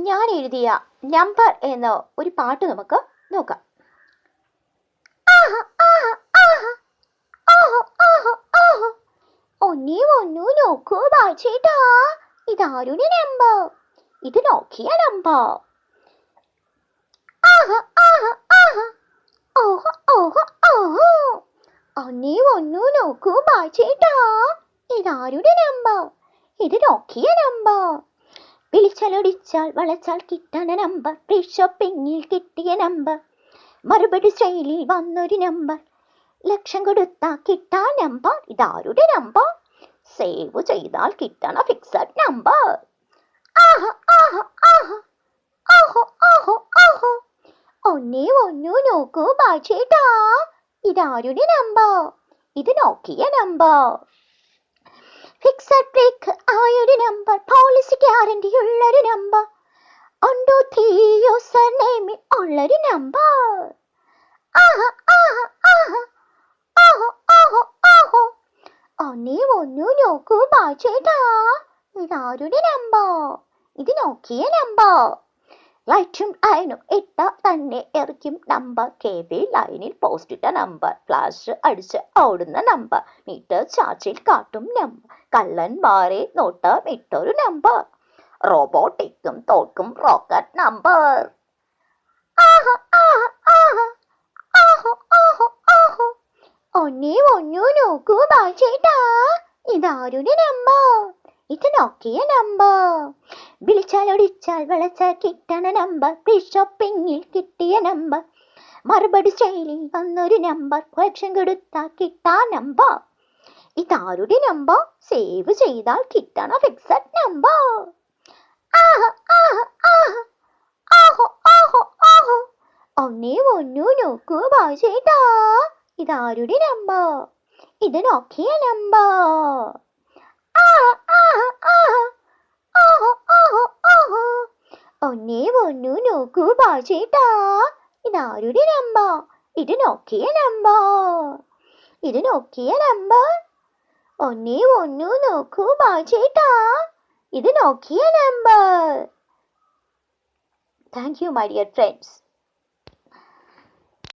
ഞാൻ എഴുതിയ നമ്പർ എന്ന ഒരു പാട്ട് നമുക്ക് നോക്കാം. ഒന്നേ ഒന്നു നോക്കൂ ബാച്ചേട്ടാ, ഇതാരുടെ നമ്പർ? ഇത് നോക്കിയ നമ്പർ. ഒന്നേ ഒന്നു നോക്കൂ ബാച്ചേട്ടാ, ഇതാരുടെ നമ്പർ? ഇത് നോക്കിയ നമ്പർ. വിളിച്ചാലൊടിച്ചാൽ വളച്ചാൽ കിട്ടണ നമ്പർ, ഫ്രീ ഷോപ്പിങ്ങിൽ കിട്ടിയ നമ്പർ, മറുപടി സ്റ്റൈലിൽ വന്നൊരു നമ്പർ, ലക്ഷം കൊടുത്താൽ കിട്ടാ നമ്പർ. ഇതാരുടെ നമ്പർ? സേവ് ചെയ്താൽ കിട്ടണ ഫിക്സഡ് നമ്പർ. ഒന്നേ ഒന്നു നോക്കൂ ബാച്ചേട്ടാ, ഇതാരുടെ നമ്പർ? ഇത് നോക്കിയ നമ്പർ. ഫിക്സഡ് ബ്രേക്ക് ആയൊരു നമ്പർ, പോളിസി ഗ്യാരണ്ടി ഉള്ളൊരു നമ്പർ, 1 2 3 യൂസർ നെയിമിൽ ഉള്ളൊരു നമ്പർ. ഒന്നേ ഒന്നു നോക്കൂ ബാച്ചേട്ടാ, ഇതാരുടെ നമ്പർ? ഇത് നോക്കിയ നമ്പർ. ലൈറ്റും ലൈനും ഇട്ട തന്നെ എറിക്കും നമ്പർ, KB ലൈനിൽ പോസ്റ്റ് ഇട്ട നമ്പർ, ഫ്ലാഷ് അടിച്ച് ഓടുന്ന നമ്പർ, മീറ്റർ ചാർജിൽ കാട്ടും നമ്പർ, കള്ളന്മാരെ നോട്ടം ഇട്ടൊരു നമ്പർ, റോബോട്ടിക്കും തോക്കും റോക്കറ്റ് നമ്പർ. ഒന്നേ ഒന്നു നോക്കൂ ബാച്ചേട്ടാ, ഇതാരുടെ നമ്പർ? ഇത് നോക്കിയ നമ്പർ. വിളിച്ചാലൊടിച്ചാൽ വളച്ചാൽ കിട്ടണ നമ്പർ, ഫ്രീ ഷോപ്പിങ്ങിൽ കിട്ടിയ നമ്പർ, മറുപടി സ്റ്റൈലിൽ വന്നൊരു നമ്പർ, ലക്ഷം കൊടുത്താൽ കിട്ടാ നമ്പർ. ഇതാരുടെ നമ്പർ? സേവ് ചെയ്താൽ കിട്ടണ ഫിക്സഡ് നമ്പർ. ഒന്നേ ഒന്നു നോക്കൂ ബാച്ചേട്ടാ, ഇതാരുടെ നമ്പർ? ഇത് നോക്കിയ നമ്പർ. ഒന്നേ ഒന്നു നോക്കൂ ബാച്ചേട്ടാ, ഇതാരുടെ നമ്പർ? ഇത് നോക്കിയ നമ്പർ. ഇത് നോക്കിയ നമ്പർ. ഒന്നേ ഒന്നു നോക്കൂ ബാച്ചേട്ടാ, ഇത് നോക്കിയ number. Thank you, my dear friends.